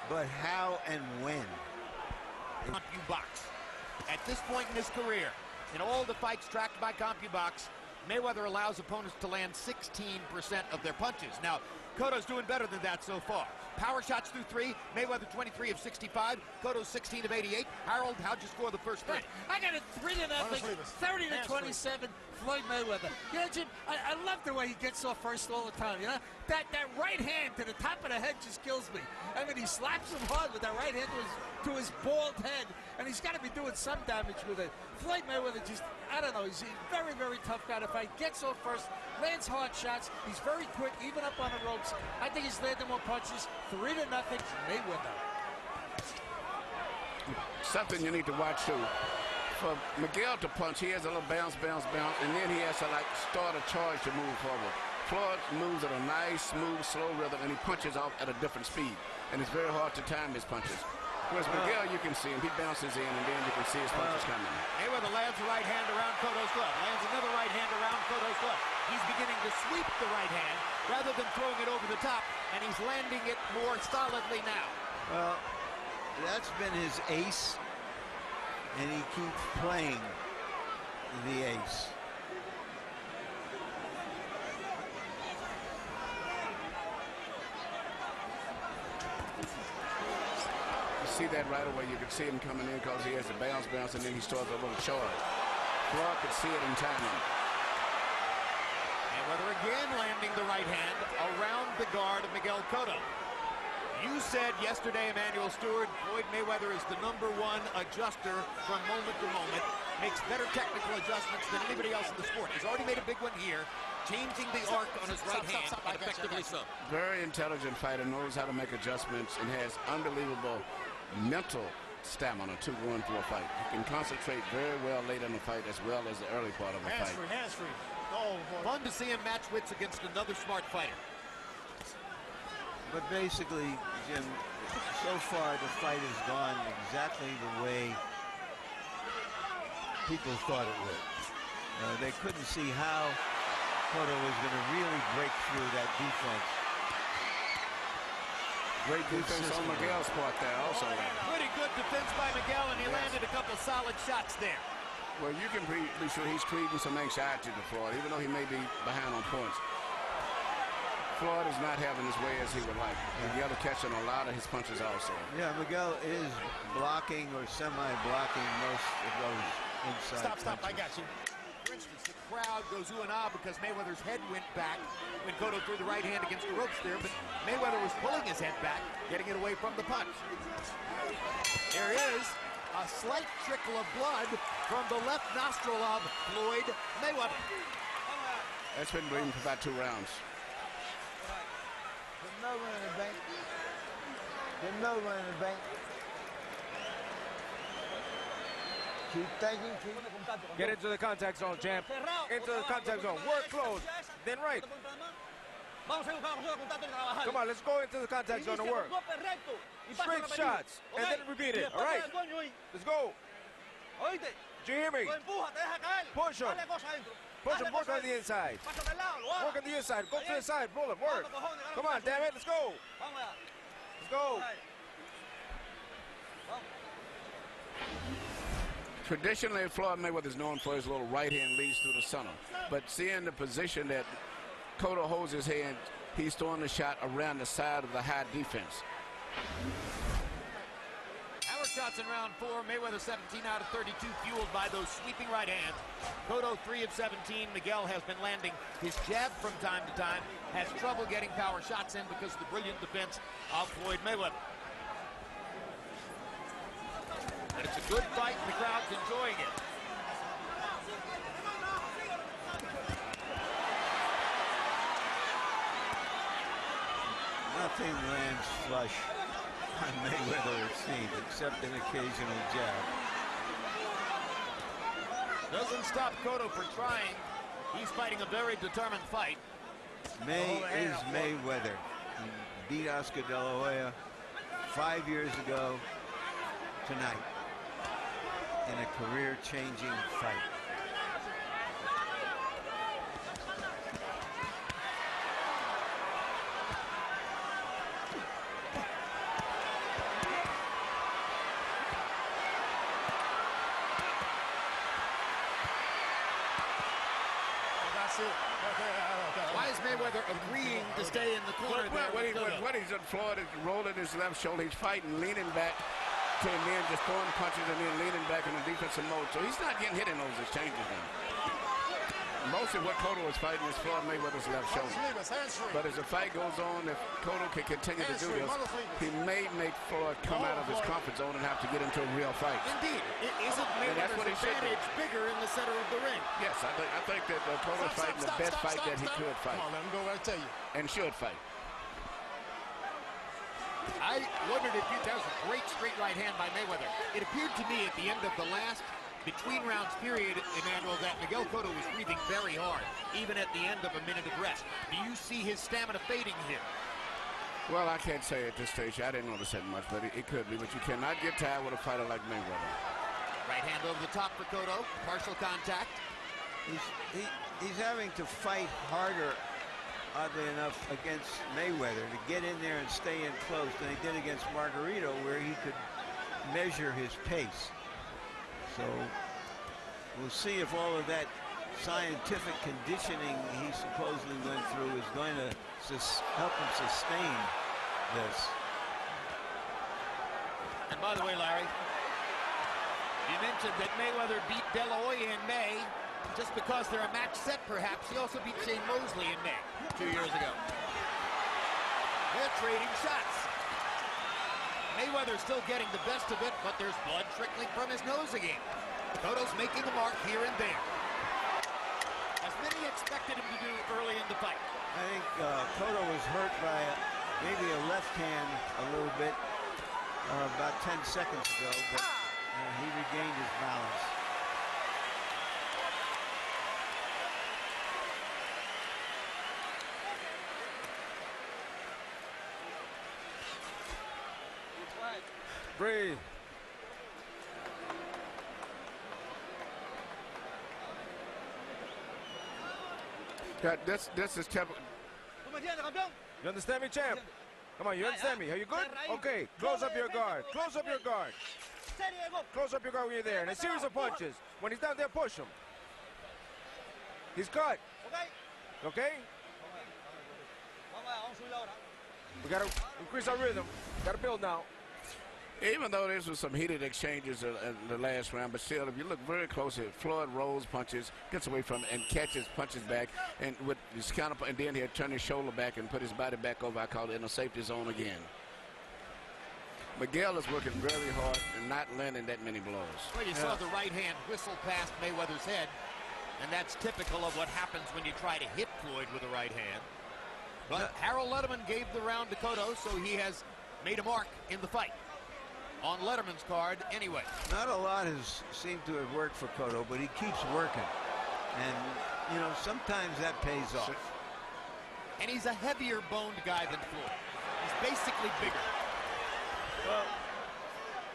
But how and when? CompuBox. At this point in his career, in all the fights tracked by CompuBox, Mayweather allows opponents to land 16% of their punches. Now, Cotto's doing better than that so far. Power shots through 3. Mayweather 23 of 65. Cotto 16 of 88. Harold, how'd you score the first 3? I got it 3-0, 30 to 27. Floyd Mayweather. You know, Jim, I love the way he gets off first all the time. You know, that right hand to the top of the head just kills me. I mean, he slaps him hard with that right hand to his bald head, and he's got to be doing some damage with it. Floyd Mayweather just, I don't know, he's a very, very tough guy to fight. Gets off first, lands hard shots. He's very quick, even up on the ropes. I think he's landing more punches. 3-0, Mayweather. Something you need to watch too. For Miguel to punch, he has a little bounce, and then he has to like start a charge to move forward. Floyd moves at a nice, smooth, slow rhythm, and he punches off at a different speed. And it's very hard to time his punches. Whereas Miguel, you can see him, he bounces in, and then you can see his punches coming. Mayweather lands a right hand around Cotto's glove, lands another right hand around Cotto's glove. He's beginning to sweep the right hand rather than throwing it over the top, and he's landing it more solidly now. Well, that's been his ace, and he keeps playing the ace. See that right away. You could see him coming in because he has the bounce, and then he starts a little charge. Floyd could see it in timing. Mayweather again landing the right hand around the guard of Miguel Cotto. You said yesterday, Emmanuel Stewart, Floyd Mayweather is the #1 adjuster from moment to moment, makes better technical adjustments than anybody else in the sport. He's already made a big one here, changing the arc on his right hand, and effectively so. Very intelligent fighter, knows how to make adjustments, and has unbelievable mental stamina to run through a fight. He can concentrate very well late in the fight as well as the early part of a fight. Hands-free. Oh, boy. Fun to see him match wits against another smart fighter. But basically, Jim, so far the fight has gone exactly the way people thought it would. They couldn't see how Cotto was going to really break through that defense. Great defense on Miguel's part there also. Pretty good defense by Miguel, and he landed a couple solid shots there. Well, you can be sure he's creating some anxiety to Floyd, even though he may be behind on points. Floyd is not having his way as he would like. Miguel is catching a lot of his punches also. Yeah, Miguel is blocking or semi-blocking most of those inside Stop, punches. I got you. For instance, the crowd goes ooh and ah because Mayweather's head went back when Cotto threw the right hand against the ropes there, but Mayweather was pulling his head back, getting it away from the punch. There is a slight trickle of blood from the left nostril of Floyd Mayweather. That's been bleeding for about 2 rounds. There's no one in the bank. There's no one in the bank. Keep thinking, Get into the contact zone, champ. Into the contact zone. Work close. Then right. Come on, let's go into the contact zone and work. Straight shots. And then repeat it. All right. Let's go. Do you hear me? Push him. Push him. Work on the inside. Work on the inside. Go to the side. Pull him. Work. Come on, damn it. Let's go. Let's go. Traditionally, Floyd Mayweather is known for his little right hand leads through the center. But seeing the position that Cotto holds his hand, he's throwing the shot around the side of the high defense. Power shots in round 4. Mayweather 17 out of 32, fueled by those sweeping right hands. Cotto 3 of 17. Miguel has been landing his jab from time to time. Has trouble getting power shots in because of the brilliant defense of Floyd Mayweather. And it's a good fight, and the crowd's enjoying it. Nothing lands flush on Mayweather, it seems, except an occasional jab. Doesn't stop Cotto for trying. He's fighting a very determined fight. May is Mayweather. He beat Oscar De La Hoya 5 years ago tonight in a career-changing fight. Mayweather agreeing to stay in the corner there. What he's done, Floyd is rolling his left shoulder. He's fighting, leaning back to him, then just throwing punches and then leaning back in the defensive mode. So he's not getting hit in those exchanges now. Mostly what Cotto is fighting is Floyd Mayweather's left shoulder. But as the fight goes on, if Cotto can continue to do this, he may make Floyd come out of his comfort zone and have to get into a real fight. Indeed. Isn't Mayweather's advantage bigger in the center of the ring? Yes, I think that Cotto's fighting the best fight that he could fight. Come on, let him go right to you. And should fight. I wondered if that was a great straight right hand by Mayweather. It appeared to me at the end of the last between rounds period, Emmanuel, that Miguel Cotto was breathing very hard, even at the end of a minute of rest. Do you see his stamina fading here? Well, I can't say at this stage. I didn't notice that much, but it could be. But you cannot get tired with a fighter like Mayweather. Right hand over the top for Cotto. Partial contact. He's having to fight harder, oddly enough, against Mayweather to get in there and stay in close than he did against Margarito, where he could measure his pace. So we'll see if all of that scientific conditioning he supposedly went through is going to help him sustain this. And by the way, Larry, you mentioned that Mayweather beat De La Hoya in May. Just because they're a match set, perhaps. He also beat Shane Mosley in May 2 years ago. They're trading shots. Mayweather's still getting the best of it, but there's blood trickling from his nose again. Cotto's making a mark here and there, as many expected him to do early in the fight. I think Cotto was hurt by maybe a left hand a little bit about 10 seconds ago, but he regained his balance. Breathe. This is typical. You understand me, champ? Come on, you understand me? Are you good? Okay, close up your guard. Close up your guard. Close up your guard when you're there. And a series of punches. When he's down there, push him. He's cut. Okay? We got to increase our rhythm. Got to build now. Even though there was some heated exchanges in the last round, but still, if you look very closely, Floyd rolls punches, gets away from it, and catches punches back, and with his counter, and then he'll turn his shoulder back and put his body back over. I call it in a safety zone again. Miguel is working very hard and not landing that many blows. Well, you saw the right hand whistle past Mayweather's head, and that's typical of what happens when you try to hit Floyd with a right hand. But Harold Letterman gave the round to Cotto, so he has made a mark in the fight. On Letterman's card, anyway. Not a lot has seemed to have worked for Cotto, but he keeps working. And, you know, sometimes that pays off. And he's a heavier boned guy than Floyd. He's basically bigger. Well,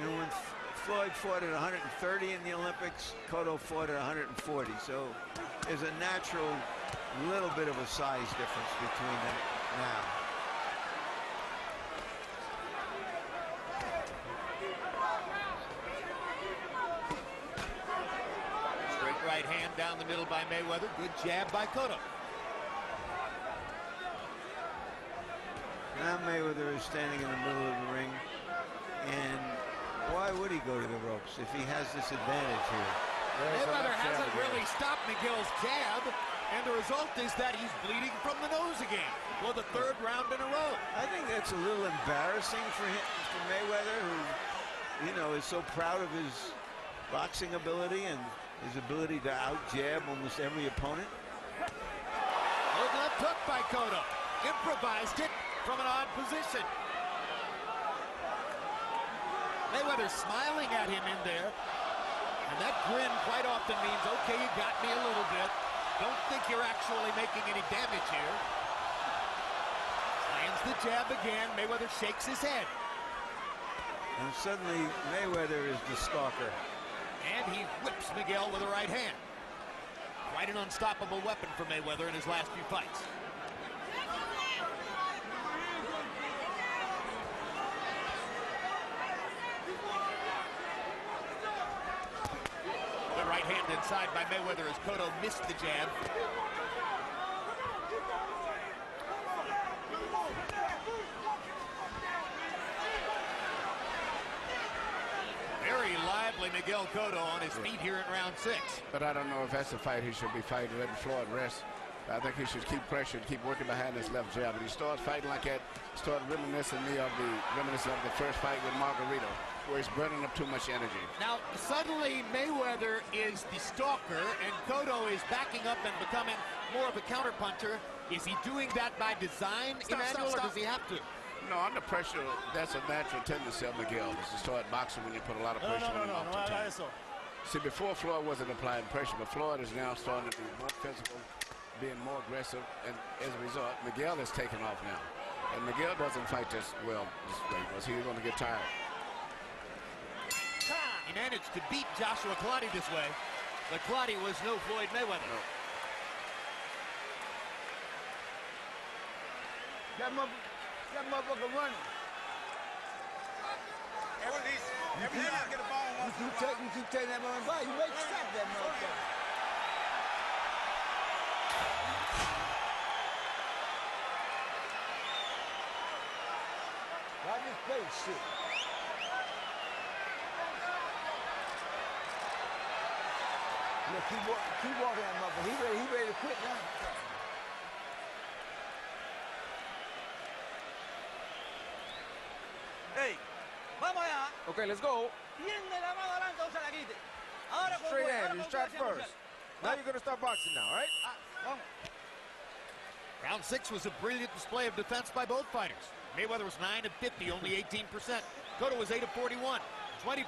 you know, when Floyd fought at 130 in the Olympics, Cotto fought at 140. So there's a natural little bit of a size difference between them now. Right hand down the middle by Mayweather. Good jab by Cotto. Now Mayweather is standing in the middle of the ring. And why would he go to the ropes if he has this advantage here? Mayweather hasn't really stopped Miguel's jab. And the result is that he's bleeding from the nose again for the third round in a row. I think that's a little embarrassing for him, for Mayweather, who, you know, is so proud of his boxing ability and his ability to out-jab almost every opponent. Good left hook by Cotto. Improvised it from an odd position. Mayweather smiling at him in there. And that grin quite often means, okay, you got me a little bit. Don't think you're actually making any damage here. Lands the jab again. Mayweather shakes his head. And suddenly Mayweather is the stalker. And he whips Miguel with a right hand. Quite an unstoppable weapon for Mayweather in his last few fights. The right hand inside by Mayweather as Cotto missed the jab. Miguel Cotto on his feet here in round 6. But I don't know if that's the fight he should be fighting, letting Floyd rest. I think he should keep pressure, keep working behind his left jab. But he starts fighting like that, started reminiscing of the first fight with Margarito, where he's burning up too much energy. Now, suddenly Mayweather is the stalker, and Cotto is backing up and becoming more of a counterpuncher. Is he doing that by design, Emmanuel, or does he have to? No, under pressure, that's a natural tendency of Miguel, is to start boxing when you put a lot of pressure on him off the top. See, before Floyd wasn't applying pressure, but Floyd is now starting to be more physical, being more aggressive, and as a result, Miguel is taking off now. And Miguel doesn't fight this well this way, because he's going to get tired. He managed to beat Joshua Cotto this way, but Cotto was no Floyd Mayweather. No. That motherfucker running. Every time I get a ball, you keep taking that motherfucker by, you make stop that motherfucker. Watch this face shit. Look, keep walking that motherfucker. He ready to quit now. Hey. Okay, let's go. Straight hand, you strap first. Now you're gonna start boxing now, all right? Round 6 was a brilliant display of defense by both fighters. Mayweather was 9 of 50, only 18%. Cotto was 8 of 41, 20%.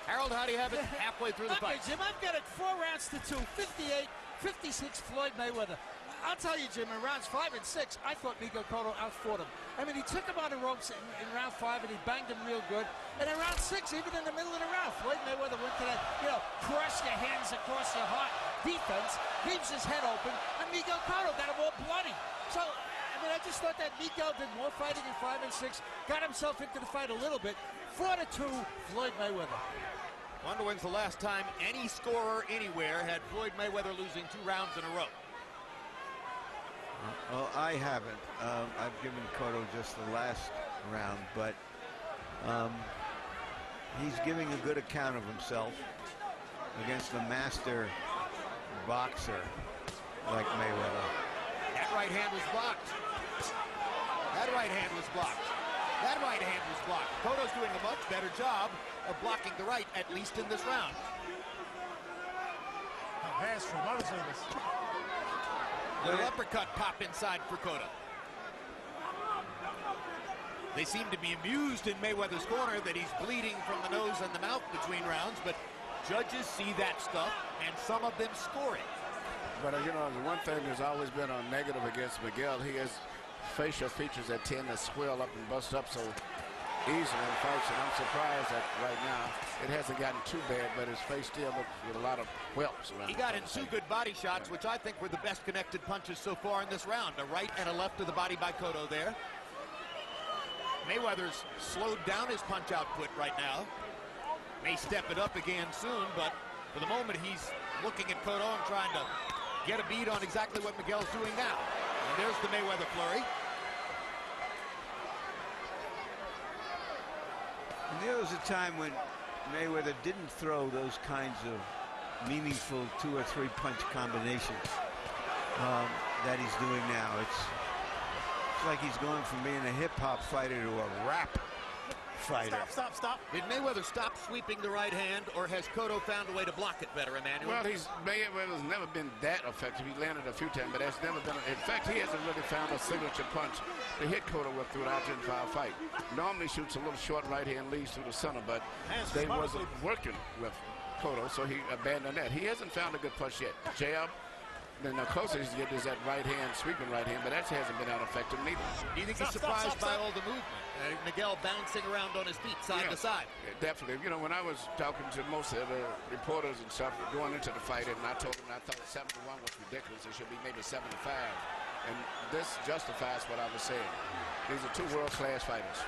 Harold, how do you have it halfway through the fight? Okay, Jim, I've got it 4 rounds to 2, 58-56 Floyd Mayweather. I'll tell you, Jim, in rounds 5 and 6, I thought Miguel Cotto outfought him. I mean, he took him on the ropes in round 5, and he banged him real good. And in round 6, even in the middle of the round, Floyd Mayweather went to that, cross your hands across your heart defense, leaves his head open, and Miguel Cotto got him all bloody. So, I mean, I just thought that Miguel did more fighting in 5 and 6, got himself into the fight a little bit. 4-2, Floyd Mayweather. Wonder when's the last time any scorer anywhere had Floyd Mayweather losing 2 rounds in a row. Well, I haven't. I've given Cotto just the last round, but he's giving a good account of himself against a master boxer like Mayweather. That right hand was blocked. That right hand was blocked. That right hand was blocked. Cotto's doing a much better job of blocking the right, at least in this round. Little uppercut pop inside for Cotto. They seem to be amused in Mayweather's corner that he's bleeding from the nose and the mouth between rounds, but judges see that stuff, and some of them score it. But, the one thing that's always been a negative against Miguel, he has facial features that tend to swell up and bust up so easily in fights, and I'm surprised that right now it hasn't gotten too bad, but his face still looks with a lot of whelps around. He got in 2 good body shots, which I think were the best connected punches so far in this round. A right and a left to the body by Cotto there. Mayweather's slowed down his punch output right now. May step it up again soon, but for the moment he's looking at Cotto and trying to get a bead on exactly what Miguel's doing now. And there's the Mayweather flurry. And there was a time when Mayweather didn't throw those kinds of meaningful 2 or 3 punch combinations that he's doing now. It's like he's going from being a hip-hop fighter to a rap fighter. Stop. Did Mayweather stop sweeping the right hand, or has Cotto found a way to block it better, Emmanuel? Well, Mayweather's never been that effective. He landed a few times, but that's never been. In fact, he hasn't really found a signature punch to hit Cotto with throughout the entire fight. Normally shoots a little short right hand, leads through the center, but they wasn't working with Cotto, so he abandoned that. He hasn't found a good punch yet. Jab. Then the closest he's getting is that right hand, sweeping right hand, but that hasn't been out effective neither. Do you think he's surprised by all the movement? Miguel bouncing around on his feet side to side. Yeah, definitely. When I was talking to most of the reporters and stuff going into the fight, and I told them I thought 7-1 was ridiculous. It should be maybe 7-5. And this justifies what I was saying. These are 2 world-class fighters.